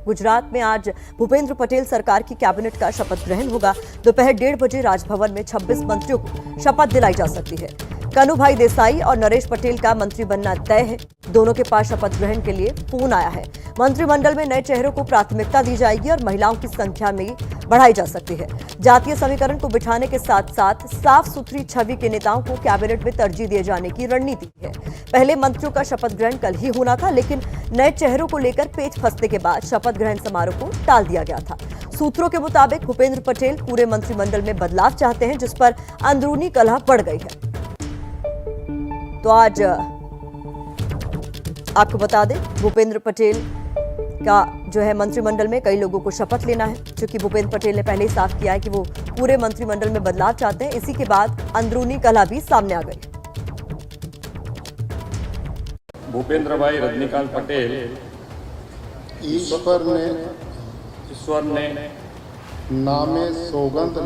गुजरात में आज भूपेंद्र पटेल सरकार की कैबिनेट का शपथ ग्रहण होगा। दोपहर 1:30 बजे राजभवन में 26 मंत्रियों को शपथ दिलाई जा सकती है। कन्हूभाई देसाई और नरेश पटेल का मंत्री बनना तय है। दोनों के पास शपथ ग्रहण के लिए फोन आया है। मंत्रिमंडल में नए चेहरों को प्राथमिकता दी जाएगी और महिलाओं की संख्या में बढ़ाई जा सकती है। जातीय समीकरण को बिठाने के साथ साथ साफ सुथरी छवि के नेताओं को कैबिनेट में तरजीह दिए जाने की रणनीति है। पहले मंत्रियों का शपथ ग्रहण कल ही होना था, लेकिन नए चेहरों को लेकर पेच फंसने के बाद शपथ ग्रहण समारोह को टाल दिया गया था। सूत्रों के मुताबिक भूपेंद्र पटेल पूरे मंत्रिमंडल में बदलाव चाहते हैं, जिस पर अंदरूनी कलह बढ़ गई है। तो आज आपको बता दें, भूपेंद्र पटेल का जो है मंत्रिमंडल में कई लोगों को शपथ लेना है, क्योंकि भूपेंद्र पटेल ने पहले ही साफ किया है कि वो पूरे मंत्रिमंडल में बदलाव चाहते हैं। इसी के बाद अंदरूनी कलह भी सामने आ गई। भूपेंद्र भाई रजनीकांत पटेल ईश्वर ने नामे सौगंध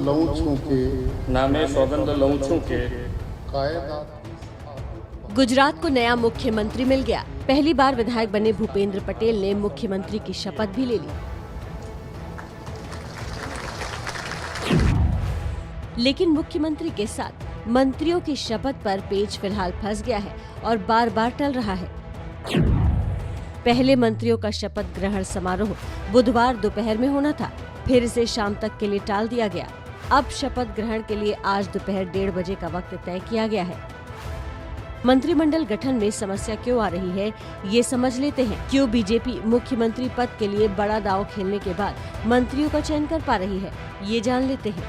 लऊं छू के कायदा। गुजरात को नया मुख्यमंत्री मिल गया। पहली बार विधायक बने भूपेंद्र पटेल ने मुख्यमंत्री की शपथ भी ले ली। लेकिन मुख्यमंत्री के साथ मंत्रियों की शपथ पर पेच फिलहाल फंस गया है और बार बार टल रहा है। पहले मंत्रियों का शपथ ग्रहण समारोह बुधवार दोपहर में होना था, फिर इसे शाम तक के लिए टाल दिया गया। अब शपथ ग्रहण के लिए आज दोपहर 1:30 बजे का वक्त तय किया गया है। मंत्रिमंडल गठन में समस्या क्यों आ रही है, ये समझ लेते हैं। क्यों बीजेपी मुख्यमंत्री पद के लिए बड़ा दांव खेलने के बाद मंत्रियों का चयन कर पा रही है, ये जान लेते हैं।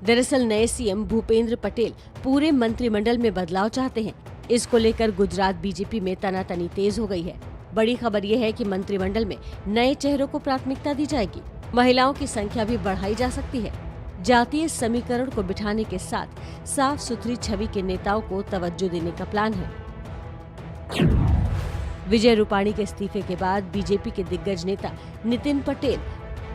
दरअसल नए सीएम भूपेंद्र पटेल पूरे मंत्रिमंडल में बदलाव चाहते हैं। इसको लेकर गुजरात बीजेपी में तनातनी तेज हो गई है। बड़ी खबर ये है कि मंत्रिमंडल में नए चेहरों को प्राथमिकता दी जाएगी। महिलाओं की संख्या भी बढ़ाई जा सकती है। जातीय समीकरण को बिठाने के साथ साफ सुथरी छवि के नेताओं को तवज्जो देने का प्लान है। विजय रूपाणी के इस्तीफे के बाद बीजेपी के दिग्गज नेता नितिन पटेल,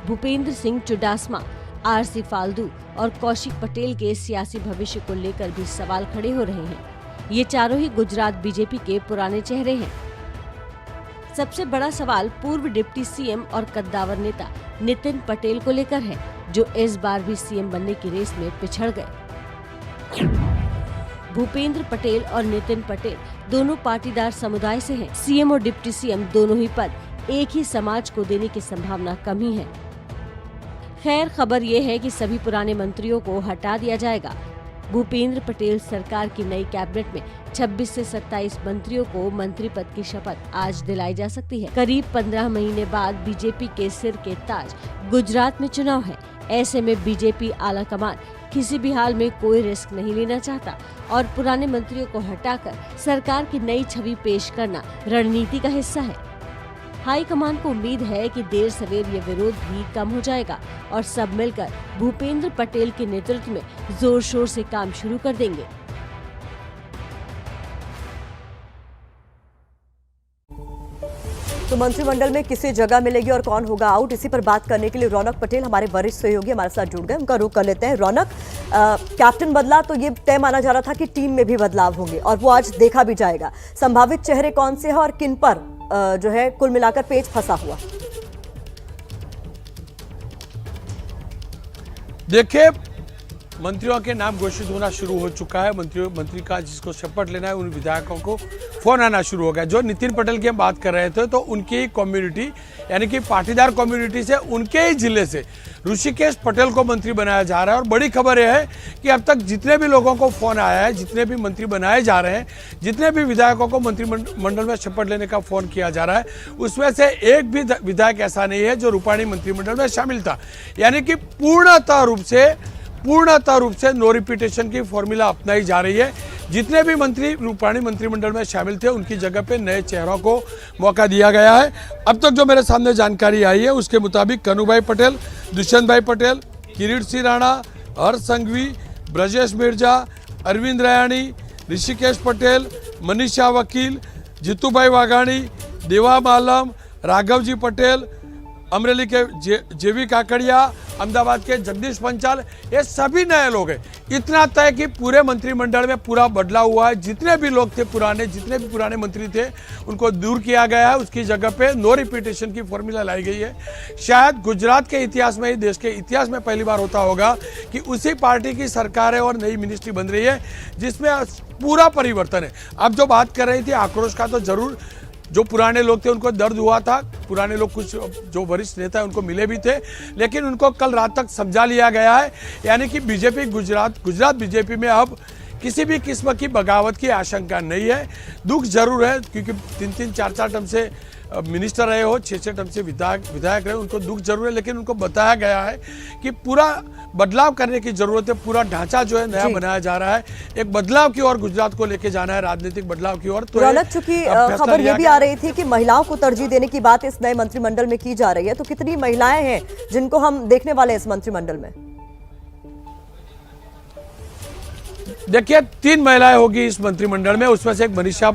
भूपेंद्र सिंह चुडासमा, आरसी फाल्गू और कौशिक पटेल के सियासी भविष्य को लेकर भी सवाल खड़े हो रहे हैं। ये चारों ही गुजरात बीजेपी के पुराने चेहरे हैं। सबसे बड़ा सवाल पूर्व डिप्टी सीएम और कद्दावर नेता नितिन पटेल को लेकर है, जो इस बार भी सीएम बनने की रेस में पिछड़ गए। भूपेंद्र पटेल और नितिन पटेल दोनों पाटीदार समुदाय से हैं। सीएम और डिप्टी सीएम दोनों ही पद एक ही समाज को देने की संभावना कम ही है। खैर, खबर ये है कि सभी पुराने मंत्रियों को हटा दिया जाएगा। भूपेंद्र पटेल सरकार की नई कैबिनेट में 26 से 27 मंत्रियों को मंत्री पद की शपथ आज दिलाई जा सकती है। करीब 15 महीने बाद बीजेपी के सिर के ताज गुजरात में चुनाव है। ऐसे में बीजेपी आला कमान किसी भी हाल में कोई रिस्क नहीं लेना चाहता और पुराने मंत्रियों को हटाकर सरकार की नई छवि पेश करना रणनीति का हिस्सा है। हाईकमान को उम्मीद है कि देर सवेर ये विरोध भी कम हो जाएगा और सब मिलकर भूपेंद्र पटेल के नेतृत्व में जोर शोर से काम शुरू कर देंगे। तो मंत्रिमंडल में किसे जगह मिलेगी और कौन होगा आउट, इसी पर बात करने के लिए रौनक पटेल हमारे वरिष्ठ सहयोगी हमारे साथ जुड़ गए। उनका रुख कर लेते हैं। रौनक, कैप्टन बदला तो ये तय माना जा रहा था कि टीम में भी बदलाव होंगे और वो आज देखा भी जाएगा। संभावित चेहरे कौन से हैं और किन पर जो है कुल मिलाकर पेच फंसा हुआ? देखिए, मंत्रियों के नाम घोषित होना शुरू हो चुका है। मंत्री का जिसको शपथ लेना है उन विधायकों को फोन आना शुरू हो गया। जो नितिन पटेल की हम बात कर रहे थे, तो उनकी कम्युनिटी यानी कि पाटीदार कम्युनिटी से, उनके ही जिले से ऋषिकेश पटेल को मंत्री बनाया जा रहा है। और बड़ी खबर यह है कि अब तक जितने भी लोगों को फोन आया है, जितने भी मंत्री बनाए जा रहे हैं, जितने भी विधायकों को मंत्रिमंडल में शपथ लेने का फोन किया जा रहा है, उसमें से एक भी विधायक ऐसा नहीं है जो रूपाणी मंत्रिमंडल में शामिल था। यानी कि पूर्णतः रूप से नो रिपीटेशन की फॉर्मूला अपनाई जा रही है। जितने भी मंत्री रूपाणी मंत्रिमंडल में शामिल थे, उनकी जगह पे नए चेहरों को मौका दिया गया है। अब तक जो मेरे सामने जानकारी आई है उसके मुताबिक कन्हूभाई पटेल, दुष्यंत भाई पटेल, किरीट सिंह राणा, हर्ष संघवी, ब्रजेश मिर्जा, अरविंद रयाणी, ऋषिकेश पटेल, मनीषा वकील, जीतूभाई वाघाणी, देवा मालम, राघवजी पटेल, अमरेली के जेवी काकड़िया अहमदाबाद के जगदीश पंचाल, ये सभी नए लोग हैं। इतना तय कि पूरे मंत्रिमंडल में पूरा बदलाव हुआ है। जितने भी लोग थे पुराने, जितने भी पुराने मंत्री थे, उनको दूर किया गया है। उसकी जगह पे नो रिपीटेशन की फॉर्मूला लाई गई है। शायद गुजरात के इतिहास में ही, देश के इतिहास में पहली बार होता होगा कि उसी पार्टी की सरकार है और नई मिनिस्ट्री बन रही है जिसमें पूरा परिवर्तन है। अब जो बात कर रही थी आक्रोश का, तो जरूर जो पुराने लोग थे उनको दर्द हुआ था। पुराने लोग, कुछ जो वरिष्ठ नेता है उनको मिले भी थे, लेकिन उनको कल रात तक समझा लिया गया है। यानी कि बीजेपी गुजरात बीजेपी में अब किसी भी किस्म की बगावत की आशंका नहीं है। दुख जरूर है क्योंकि 3-3, 4-4 टर्म से मिनिस्टर रहे हो, 6-6 टर्म से विधायक रहे, उनको दुख जरूर है। लेकिन उनको बताया गया है कि पूरा बदलाव करने की जरूरत है। पूरा ढांचा जो है नया बनाया जा रहा है। एक बदलाव की ओर गुजरात को लेके जाना है, राजनीतिक बदलाव की ओर। तो रौनक, चूंकि खबर ये भी आ रही थी कि महिलाओं को तरजीह देने की बात इस नए मंत्रिमंडल में की जा रही है, तो कितनी महिलाएं हैं जिनको हम देखने वाले हैं इस मंत्रिमंडल में? देखिए, 3 महिलाएं होगी इस मंत्रिमंडल में। उसमें से एक मनीषा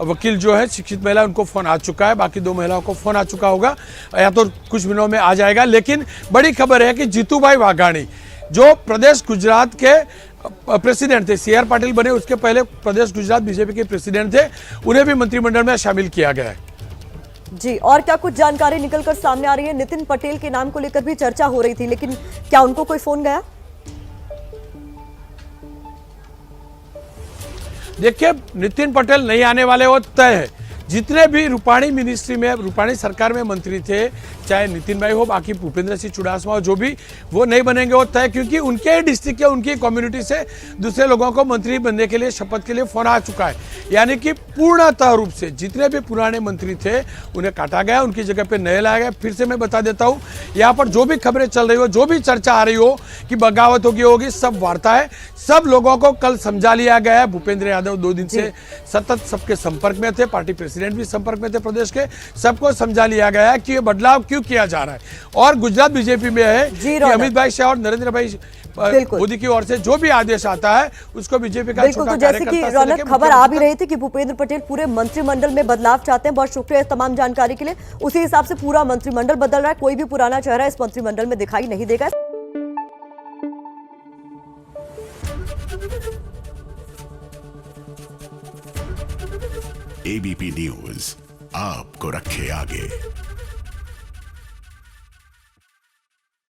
वकील जो है, शिक्षित महिला, उनको फोन आ चुका है। बाकी 2 महिलाओं को फोन आ चुका होगा, या तो कुछ दिनों में आ जाएगा। लेकिन बड़ी खबर है कि जीतूभाई वाघाणी, जो प्रदेश गुजरात के प्रेसिडेंट थे, CR पाटिल बने उसके पहले प्रदेश गुजरात बीजेपी के प्रेसिडेंट थे, उन्हें भी मंत्रिमंडल में शामिल किया गया है। जी, और क्या कुछ जानकारी निकलकर सामने आ रही है? नितिन पटेल के नाम को लेकर भी चर्चा हो रही थी, लेकिन क्या उनको कोई फोन गया? देखिए, नितिन पटेल नहीं आने वाले वो तय है। जितने भी रूपाणी मिनिस्ट्री में, रूपाणी सरकार में मंत्री थे, चाहे नितिन भाई हो, बाकी भूपेंद्र सिंह चुड़ासमा हो, जो भी, वो नहीं बनेंगे वो तय। क्योंकि उनके डिस्ट्रिक्ट या उनकी कम्युनिटी से दूसरे लोगों को मंत्री बनने के लिए, शपथ के लिए फोन आ चुका है। यानी कि पूर्णतः रूप से जितने भी पुराने मंत्री थे उन्हें काटा गया, उनकी जगह पे नए लाया गया। फिर से मैं बता देता हूँ, यहाँ पर जो भी खबरें चल रही हो, जो भी चर्चा आ रही हो कि बगावत होगी, सब वार्ता है। सब लोगों को कल समझा लिया गया है। भूपेंद्र यादव 2 दिन से सतत सबके संपर्क में थे, पार्टी प्रेसिडेंट भी संपर्क में थे प्रदेश के। सबको समझा लिया गया है कि ये बदलाव क्यों किया जा रहा है। और गुजरात बीजेपी में है कि अमित भाई शाह और नरेंद्र भाई मोदी की ओर से जो भी आदेश आता है उसको बीजेपी का बिल्कुल। तो जैसे कि रौनक, खबर आ भी रही थी कि भूपेंद्र पटेल पूरे मंत्रिमंडल में बदलाव चाहते हैं। बहुत शुक्रिया इस तमाम जानकारी के लिए। उसी हिसाब से पूरा मंत्रिमंडल बदल रहा है, कोई भी पुराना चेहरा इस मंत्रिमंडल में दिखाई नहीं देगा। ABP न्यूज आपको रखे आगे।